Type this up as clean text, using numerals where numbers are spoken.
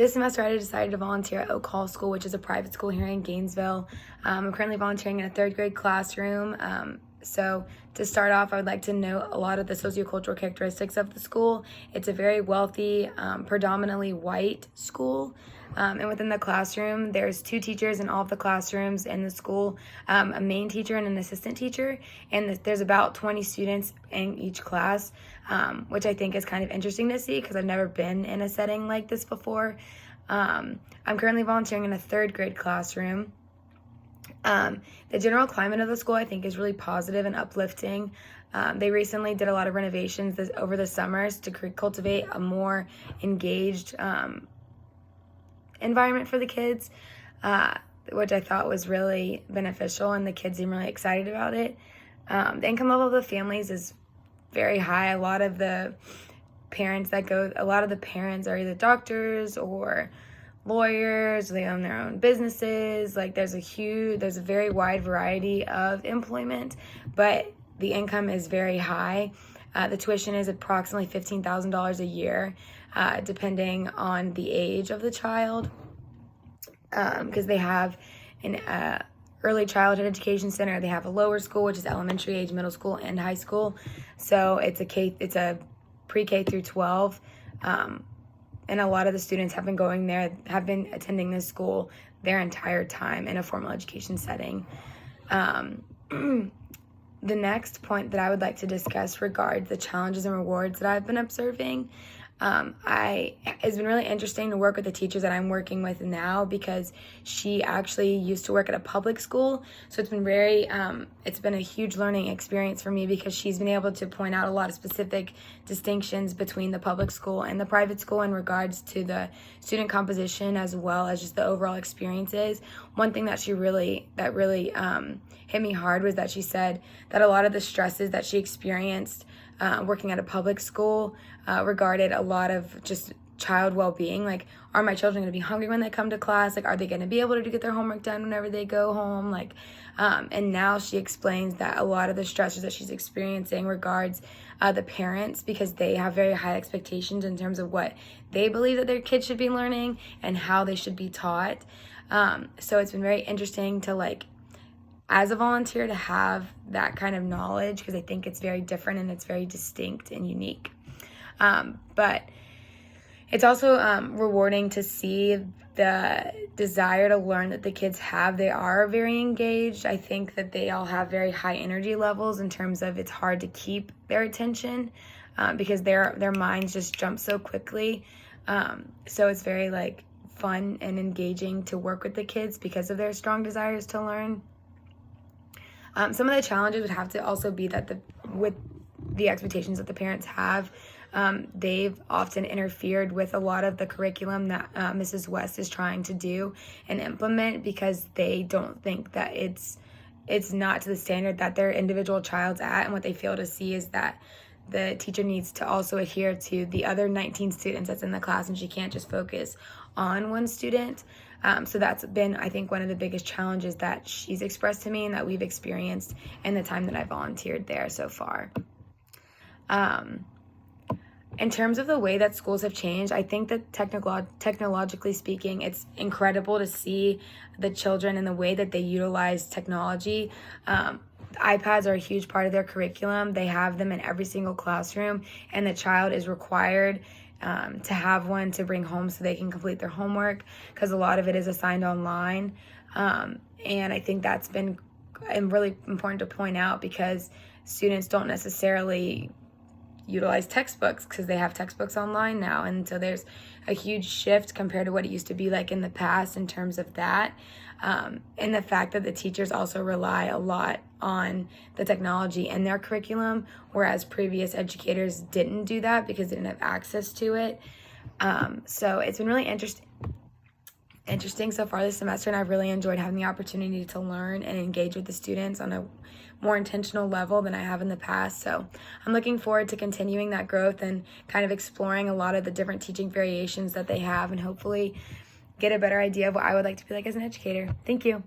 This semester I decided to volunteer at Oak Hall School, which is a private school here in Gainesville. I'm currently volunteering in a third grade classroom. So to start off, I would like to note a lot of the sociocultural characteristics of the school. It's a very wealthy, predominantly white school. And within the classroom, there's 2 teachers in all of the classrooms in the school, a main teacher and an assistant teacher. And there's about 20 students in each class, which I think is kind of interesting to see because I've never been in a setting like this before. I'm currently volunteering in a third grade classroom. The general climate of the school, I think, is really positive and uplifting. They recently did a lot of renovations over the summers to cultivate a more engaged environment for the kids, which I thought was really beneficial, and the kids seem really excited about it. The income level of the families is very high. A lot of the parents are either doctors or lawyers. They own their own businesses. Like there's a very wide variety of employment, but the income is very high. The tuition is approximately $15,000 a year, depending on the age of the child, because they have an early childhood education center. They have a lower school, which is elementary age, middle school, and high school. So it's a pre-K through 12. And a lot of the students have been attending this school their entire time in a formal education setting. The next point that I would like to discuss regards the challenges and rewards that I've been observing. It's been really interesting to work with the teachers that I'm working with now, because she actually used to work at a public school. So it's been a huge learning experience for me, because she's been able to point out a lot of specific distinctions between the public school and the private school in regards to the student composition, as well as just the overall experiences. One thing that really hit me hard was that she said that a lot of the stresses that she experienced working at a public school regarded a lot of just child well-being. Like, are my children going to be hungry when they come to class? Like, are they going to be able to get their homework done whenever they go home? Like, and now she explains that a lot of the stressors that she's experiencing regards the parents, because they have very high expectations in terms of what they believe that their kids should be learning and how they should be taught. So it's been very interesting to, as a volunteer, to have that kind of knowledge, because I think it's very different and it's very distinct and unique. But it's also rewarding to see the desire to learn that the kids have. They are very engaged. I think that they all have very high energy levels in terms of it's hard to keep their attention because their minds just jump so quickly. So it's very fun and engaging to work with the kids because of their strong desires to learn. Some of the challenges would have to also be that with the expectations that the parents have, they've often interfered with a lot of the curriculum that Mrs. West is trying to do and implement, because they don't think that it's not to the standard that their individual child's at, and what they fail to see is that the teacher needs to also adhere to the other 19 students that's in the class, and she can't just focus on one student. So that's been, I think, one of the biggest challenges that she's expressed to me and that we've experienced in the time that I volunteered there so far. In terms of the way that schools have changed, I think that technologically speaking, it's incredible to see the children and the way that they utilize technology. iPads are a huge part of their curriculum. They have them in every single classroom, and the child is required to have one to bring home so they can complete their homework, because a lot of it is assigned online. And I think that's been really important to point out, because students don't necessarily utilize textbooks because they have textbooks online now. And so there's a huge shift compared to what it used to be like in the past in terms of that. And the fact that the teachers also rely a lot on the technology in their curriculum, whereas previous educators didn't do that because they didn't have access to it. So it's been really interesting so far this semester, and I've really enjoyed having the opportunity to learn and engage with the students on a more intentional level than I have in the past. So I'm looking forward to continuing that growth and kind of exploring a lot of the different teaching variations that they have, and hopefully get a better idea of what I would like to be like as an educator. Thank you.